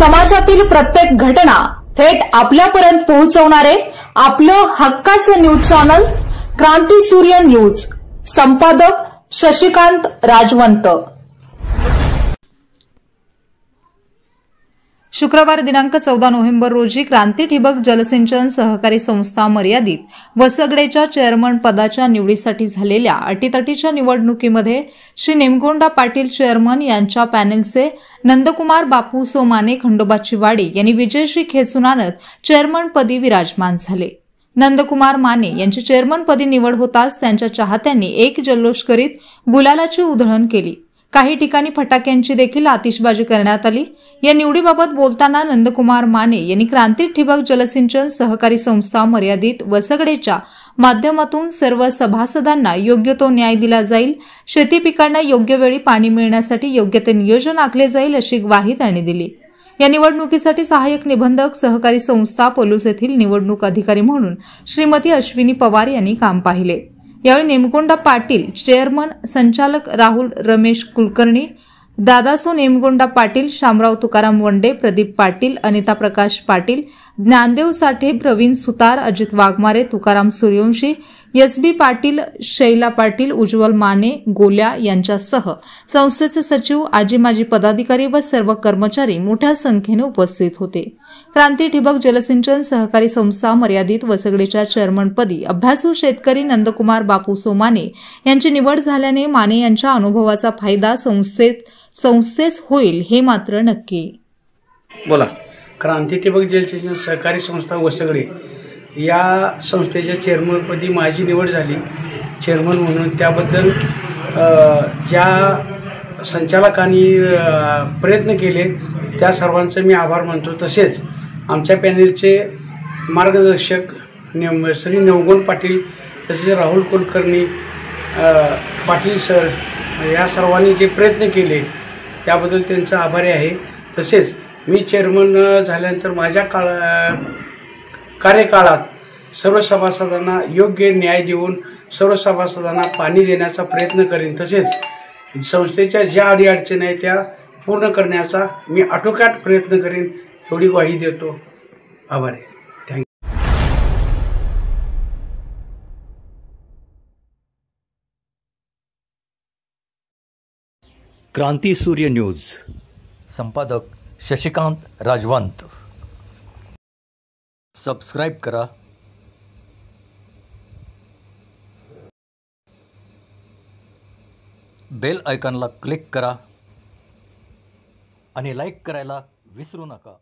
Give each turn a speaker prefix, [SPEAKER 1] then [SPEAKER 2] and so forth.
[SPEAKER 1] समाजातील प्रत्येक घटना थेट आपल्यापर्यंत पोहोचवणारे आपलं हक्काचं न्यूज चॅनल क्रांती सूर्य न्यूज। संपादक शशिकांत राजवंत। शुक्रवार दिनांक 14 नोव्हेंबर रोजी क्रांती ठिबक जलसिंचन सहकारी संस्था मर्यादित वसगडेच्या चेअरमन पदाच्या निवडीसाठी झालेल्या अटीतटीच्या निवडणुकीमध्ये श्री नेमगोंडा पाटील चेअरमन यांच्या पॅनेलचे नंदकुमार बापू सोमाने खंडोबाची वाडी यांनी विजयश्री खेचून आणत चेअरमनपदी विराजमान झाले। नंदकुमार माने यांची चेअरमनपदी निवड होताच त्यांच्या चाहत्यांनी एक जल्लोष करीत गुलालाची उधळण केली। काही ठिकाणी फटाक्यांची देखील आतिषबाजी करण्यात आली। या निवडीबाबत बोलताना नंदकुमार माने यांनी क्रांती ठिबक जलसिंचन सहकारी संस्था मर्यादित वसगडेच्या माध्यमातून सर्व सभासदांना योग्य तो न्याय दिला जाईल, शेती पिकांना योग्य वेळी पाणी मिळण्यासाठी योग्य ते नियोजन आखले जाईल अशी ग्वाही त्यांनी दिली। या निवडणुकीसाठी सहाय्यक निबंधक सहकारी संस्था पोलूस येथील निवडणूक अधिकारी म्हणून श्रीमती अश्विनी पवार यांनी काम पाहिले। यावेळी नेमगोंडा पाटील चेअरमन, संचालक राहुल रमेश कुलकर्णी, दादासो नेमगोंडा पाटील, शामराव तुकाराम वंडे, प्रदीप पाटील, अनिता प्रकाश पाटील, ज्ञानदेव साठे, प्रवीण सुतार, अजित वाघमारे, तुकाराम सूर्यवंशी, एस.बी. पाटील, शैला पाटील, उज्ज्वल माने, गोल्या यांच्यासह संस्थेचे सचिव, आजी माजी पदाधिकारी व सर्व कर्मचारी मोठ्या संख्येने उपस्थित होते। क्रांती ठिबक जलसिंचन सहकारी संस्था मर्यादित वसगडेच्या चेअरमनपदी अभ्यासू शेतकरी नंदकुमार बापू सोमाने यांची निवड झाल्याने माने यांच्या अनुभवाचा फायदा संस्थेस होईल हे मात्र नक्की।
[SPEAKER 2] बोला। क्रांती ठिबक जलसिंचन सहकारी संस्था वसगडे या संस्थेच्या चेअरमनपदी माझी निवड झाली चेअरमन म्हणून। त्याबद्दल ज्या संचालकांनी प्रयत्न केले त्या सर्वांचे मी आभार मानतो। तसेच आमच्या पॅनेलचे मार्गदर्शक श्री नेमगोंड पाटील, तसेच राहुल कुलकर्णी पाटील सर या सर्वांनी जे प्रयत्न केले त्याबद्दल त्यांचा आभारी आहे। तसेच मी चेअरमन झाल्यानंतर माझ्या कार्यकाळात सर्व सभासदांना योग्य न्याय देऊन सर्व सभासदांना पाणी देण्याचा प्रयत्न करेन। तसेच संस्थेच्या ज्या अडीअडचणी आहेत त्या पूर्ण करण्याचा मी आटोकाट प्रयत्न करेन एवढी ग्वाही देतो। आभार आहे। थँक्यू।
[SPEAKER 3] क्रांती सूर्य न्यूज। संपादक शशिकांत राजवंत। सबस्क्राइब करा, बेल आयकॉनला क्लिक करा आणि लाईक करायला विसरू नका।